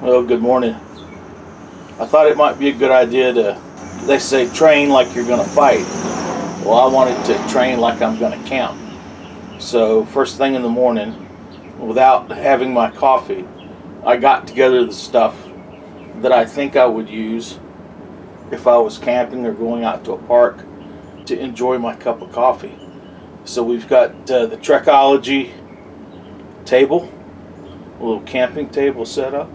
Well, good morning. I thought it might be a good idea to, they say, train like you're going to fight. Well, I wanted to train like I'm going to camp. So, first thing in the morning, without having my coffee, I got together the stuff that I think I would use if I was camping or going out to a park to enjoy my cup of coffee. So, we've got the Trekology table, a little camping table set up.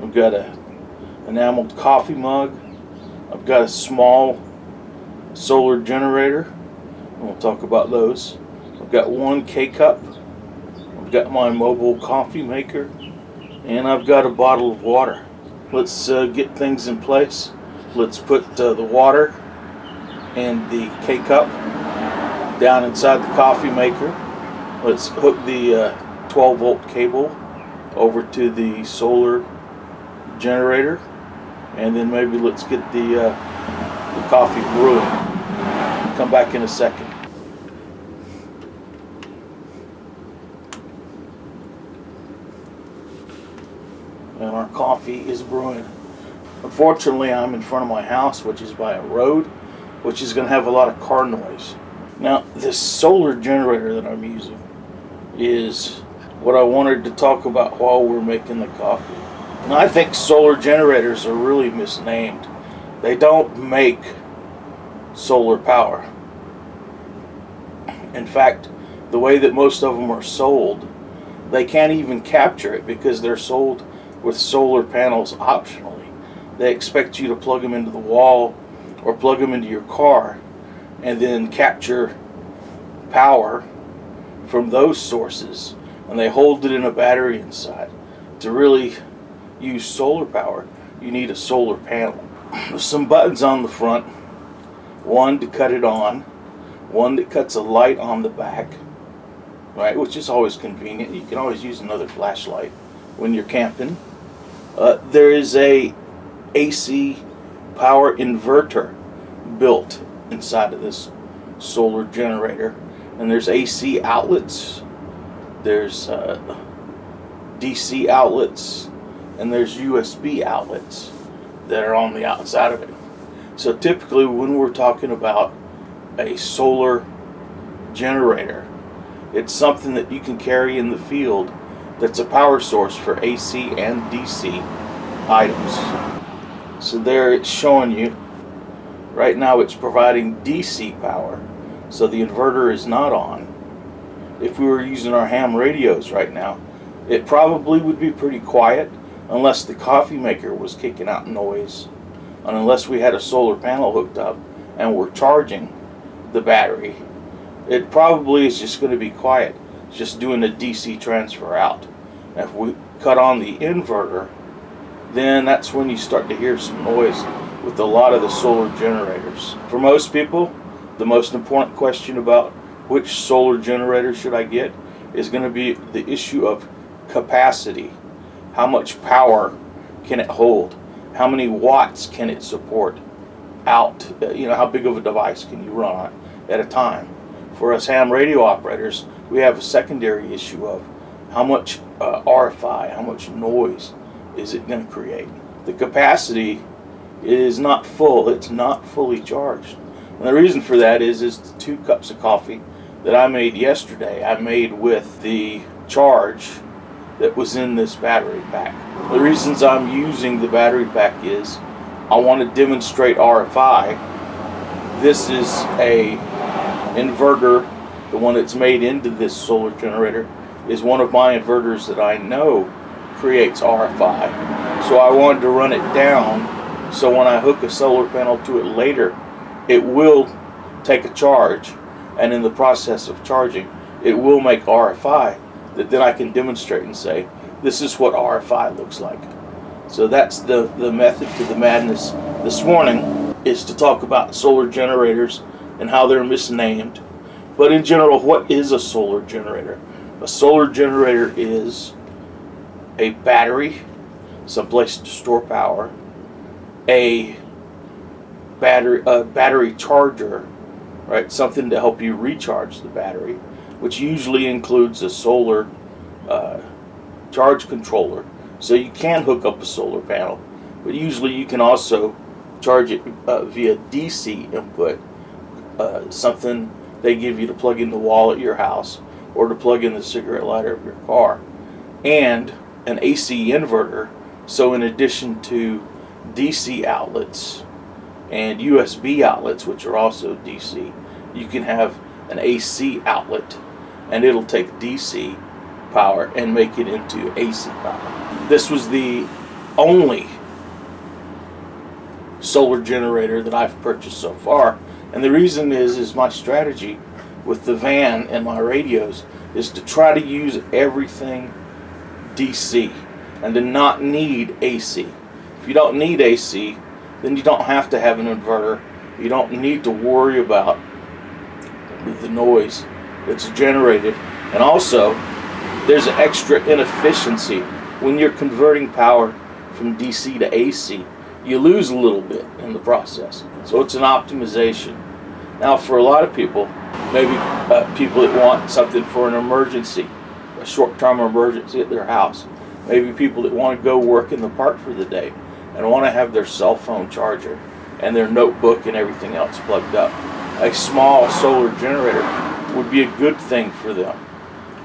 I've got a enameled coffee mug. I've got a small solar generator, and we'll talk about those. I've got one K-cup. I've got my mobile coffee maker, and I've got a bottle of water. Let's get things in place. Let's put the water and the K-cup down inside the coffee maker. Let's hook the 12-volt cable over to the solar generator, and then maybe let's get the coffee brewing. Come back in a second. And our coffee is brewing. Unfortunately, I'm in front of my house, which is by a road, which is going to have a lot of car noise. Now, this solar generator that I'm using is what I wanted to talk about while we're making the coffee. Now, I think solar generators are really misnamed. They don't make solar power. In fact, the way that most of them are sold, they can't even capture it because they're sold with solar panels optionally. They expect you to plug them into the wall or plug them into your car and then capture power from those sources, and they hold it in a battery inside. To really use solar power, you need a solar panel. There's some buttons on the front, one to cut it on, one that cuts a light on the back, right, which is always convenient. You can always use another flashlight when you're camping. There is a AC power inverter built inside of this solar generator, and there's AC outlets, there's DC outlets, and there's USB outlets that are on the outside of it. So typically when we're talking about a solar generator, it's something that you can carry in the field that's a power source for AC and DC items. So there it's showing you, right now it's providing DC power, so the inverter is not on. If we were using our ham radios right now, it probably would be pretty quiet unless the coffee maker was kicking out noise, and unless we had a solar panel hooked up and we're charging the battery. It probably is just going to be quiet, just doing a DC transfer out. If we cut on the inverter, then that's when you start to hear some noise with a lot of the solar generators. For most people, the most important question about which solar generator should I get is going to be the issue of capacity. How much power can it hold? How many watts can it support out? How big of a device can you run on at a time? For us ham radio operators, we have a secondary issue of how much RFI, how much noise is it going to create. The capacity is not full, it's not fully charged. And the reason for that is the 2 cups of coffee that I made yesterday, I made with the charge that was in this battery pack. The reasons I'm using the battery pack is I want to demonstrate RFI. This is a inverter, the one that's made into this solar generator is one of my inverters that I know creates RFI. So I wanted to run it down so when I hook a solar panel to it later, it will take a charge, and in the process of charging, it will make RFI that then I can demonstrate and say, this is what RFI looks like. So that's the method to the madness this morning, is to talk about solar generators and how they're misnamed. But in general, what is a solar generator? A solar generator is a battery, someplace to store power, a battery charger, right? Something to help you recharge the battery, which usually includes a solar charge controller So you can hook up a solar panel, but usually you can also charge it via DC input, something they give you to plug in the wall at your house or to plug in the cigarette lighter of your car, and an AC inverter. So in addition to DC outlets and USB outlets, which are also DC, you can have an AC outlet, and it'll take DC power and make it into AC power. This was the only solar generator that I've purchased so far, and the reason is my strategy with the van and my radios is to try to use everything DC and to not need AC. If you don't need AC, then you don't have to have an inverter. You don't need to worry about the noise that's generated. And also, there's an extra inefficiency when you're converting power from DC to AC. You lose a little bit in the process. So it's an optimization. Now, for a lot of people, maybe people that want something for an emergency, a short-term emergency at their house. Maybe people that want to go work in the park for the day and want to have their cell phone charger and their notebook and everything else plugged up. A small solar generator would be a good thing for them.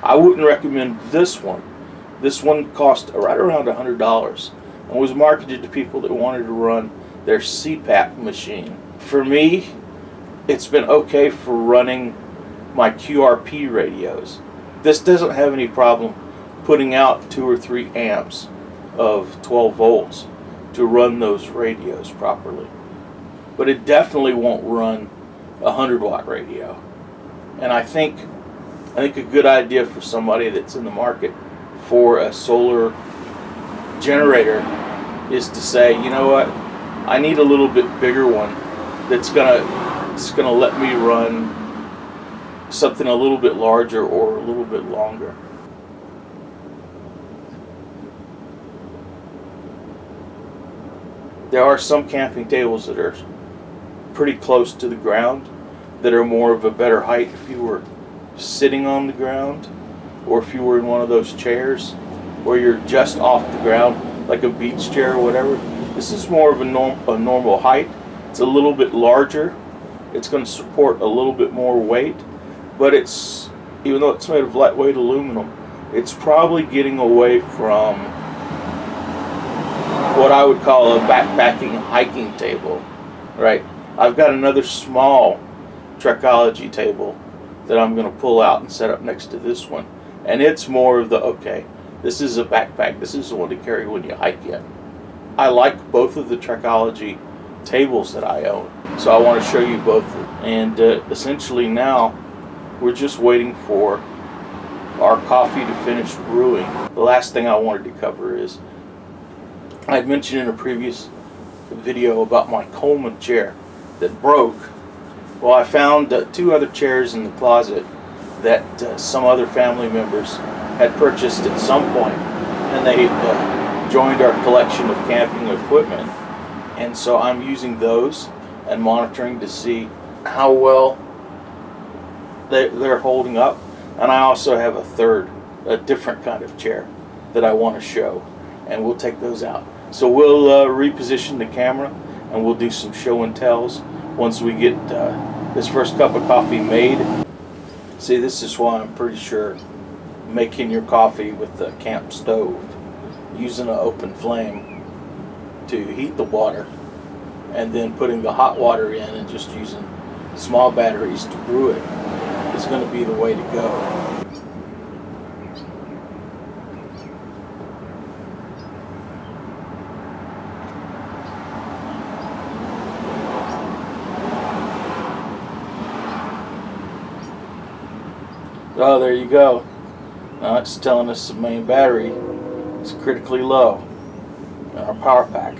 I wouldn't recommend this one. This one cost right around $100 and was marketed to people that wanted to run their CPAP machine. For me, it's been okay for running my QRP radios. This doesn't have any problem putting out 2 or 3 amps of 12 volts to run those radios properly. But it definitely won't run a 100-watt radio. And I think a good idea for somebody that's in the market for a solar generator is to say, you know what, I need a little bit bigger one that's gonna let me run something a little bit larger or a little bit longer. There are some camping tables that are pretty close to the ground that are more of a better height if you were sitting on the ground, or if you were in one of those chairs where you're just off the ground, like a beach chair or whatever. This is more of a normal height. It's a little bit larger. It's going to support a little bit more weight, but it's, even though it's made of lightweight aluminum, it's probably getting away from what I would call a backpacking hiking table, right? I've got another small Trekology table that I'm going to pull out and set up next to this one, and it's more of the, okay, this is a backpack, this is the one to carry when you hike in. I like both of the Trekology tables that I own, so I want to show you both. And essentially now we're just waiting for our coffee to finish brewing. The last thing I wanted to cover is, I had mentioned in a previous video about my Coleman chair that broke. Well, I found 2 other chairs in the closet that some other family members had purchased at some point, and they joined our collection of camping equipment. And so I'm using those and monitoring to see how well they're holding up. And I also have a different kind of chair that I want to show, and we'll take those out. So we'll reposition the camera and we'll do some show and tells once we get this first cup of coffee made. See, this is why I'm pretty sure making your coffee with the camp stove, using an open flame to heat the water, and then putting the hot water in and just using small batteries to brew it is going to be the way to go. Oh, there you go. Now it's telling us the main battery is critically low in our power pack.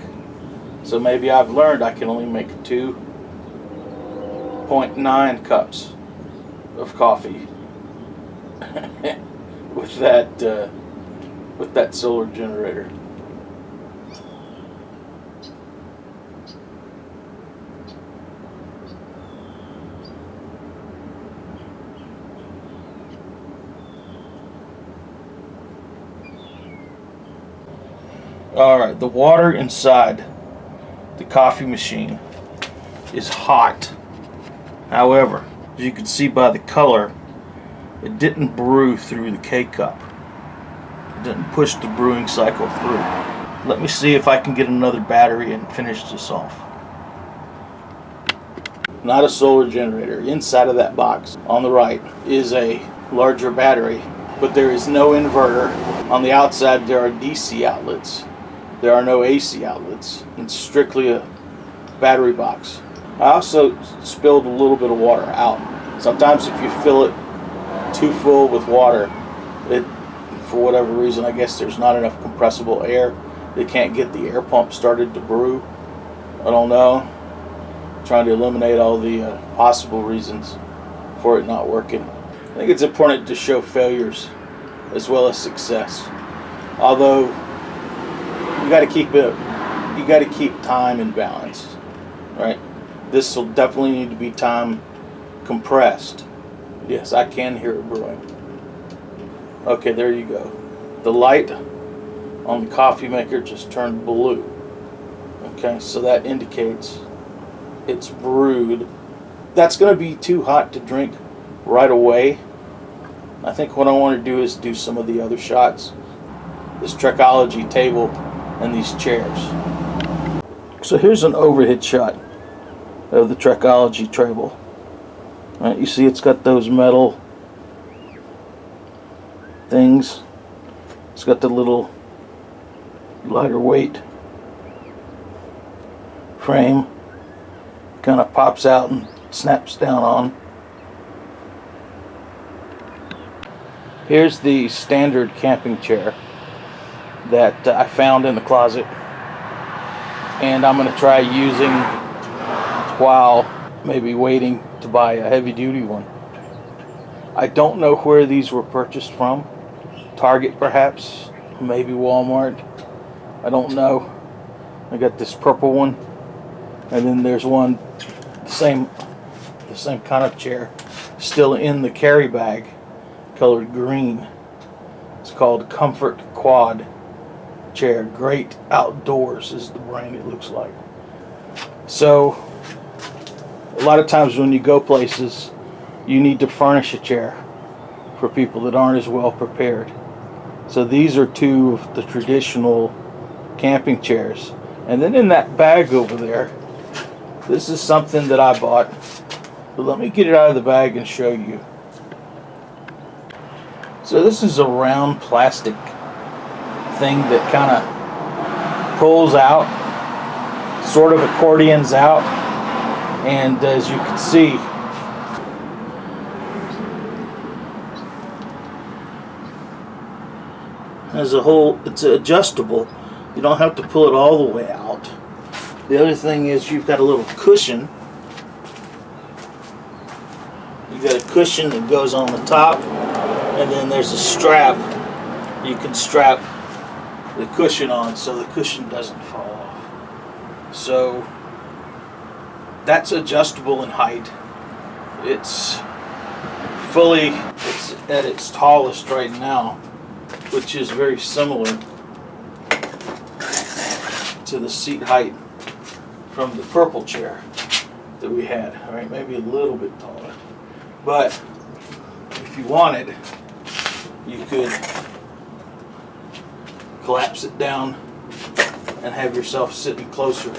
So maybe I've learned I can only make 2.9 cups of coffee with that solar generator. Alright, the water inside the coffee machine is hot. However, as you can see by the color, it didn't brew through the K-cup. It didn't push the brewing cycle through. Let me see if I can get another battery and finish this off. Not a solar generator. Inside of that box on the right is a larger battery, but there is no inverter. On the outside there are DC outlets. There are no AC outlets. It's strictly a battery box. I also spilled a little bit of water out. Sometimes if you fill it too full with water, for whatever reason, I guess there's not enough compressible air. They can't get the air pump started to brew. I don't know. I'm trying to eliminate all the possible reasons for it not working. I think it's important to show failures as well as success. Although you got to keep time in balance, right? This will definitely need to be time compressed. Yes, I can hear it brewing. Okay, there you go. The light on the coffee maker just turned blue. Okay, so that indicates it's brewed. That's going to be too hot to drink right away. I think what I want to do is do some of the other shots. This Trekology table and these chairs. So here's an overhead shot of the Trekology table. Right, you see it's got those metal things. It's got the little lighter weight frame. Kind of pops out and snaps down on. Here's the standard camping chair that I found in the closet, and I'm going to try using while maybe waiting to buy a heavy-duty one. I don't know where these were purchased from. Target perhaps, maybe Walmart. I don't know. I got this purple one, and then there's one the same kind of chair still in the carry bag, colored green. It's called Comfort Quad chair. Great Outdoors is the brand it looks like. So a lot of times when you go places, you need to furnish a chair for people that aren't as well prepared. So these are two of the traditional camping chairs. And then in that bag over there, this is something that I bought. But let me get it out of the bag and show you. So this is a round plastic thing that kind of pulls out, sort of accordions out, and as you can see, as a whole, it's adjustable. You don't have to pull it all the way out. The other thing is you've got a little cushion. You've got a cushion that goes on the top, and then there's a strap. You can strap the cushion on so the cushion doesn't fall off. So that's adjustable in height. It's at its tallest right now, which is very similar to the seat height from the purple chair that we had. All right, maybe a little bit taller. But if you wanted, you could collapse it down and have yourself sitting closer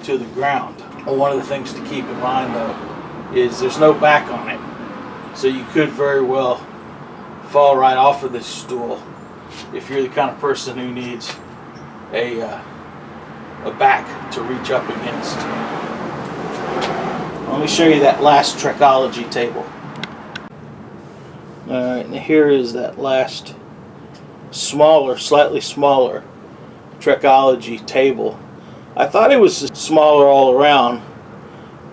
to the ground. One of the things to keep in mind though is there's no back on it. So you could very well fall right off of this stool if you're the kind of person who needs a back to reach up against. Let me show you that last Trekology table. Alright, and here is that last slightly smaller Trekology table. I thought it was smaller all around.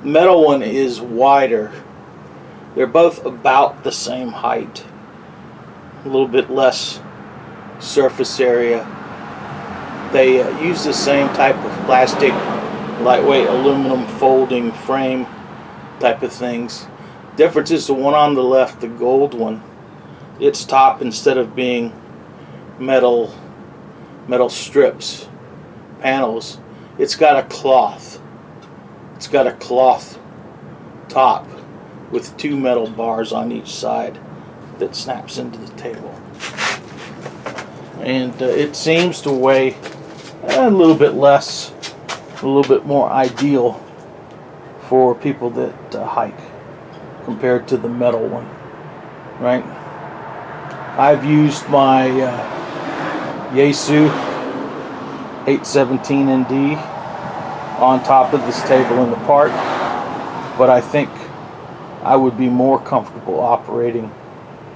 The metal one is wider. They're both about the same height. A little bit less surface area. They use the same type of plastic, lightweight aluminum folding frame type of things. Difference is the one on the left, the gold one, its top, instead of being metal metal strips, panels. It's got a cloth. It's got a cloth top with 2 metal bars on each side that snaps into the table. And it seems to weigh a little bit less, a little bit more ideal for people that hike compared to the metal one, right? I've used my Yaesu 817ND on top of this table in the park, but I think I would be more comfortable operating,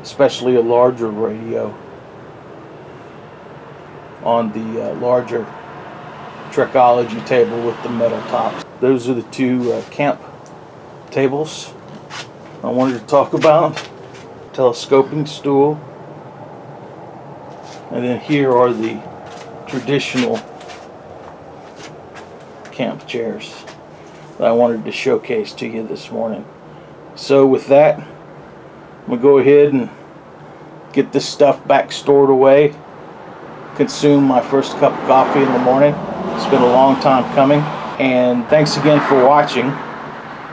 especially a larger radio, on the larger Trekology table with the metal tops. Those are the 2 camp tables I wanted to talk about. Telescoping stool, and then here are the traditional camp chairs that I wanted to showcase to you this morning. So with that, I'm going to go ahead and get this stuff back stored away, consume my first cup of coffee in the morning. It's been a long time coming, and thanks again for watching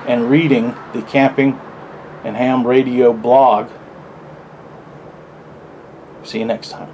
and reading the Camping and Ham Radio blog. See you next time.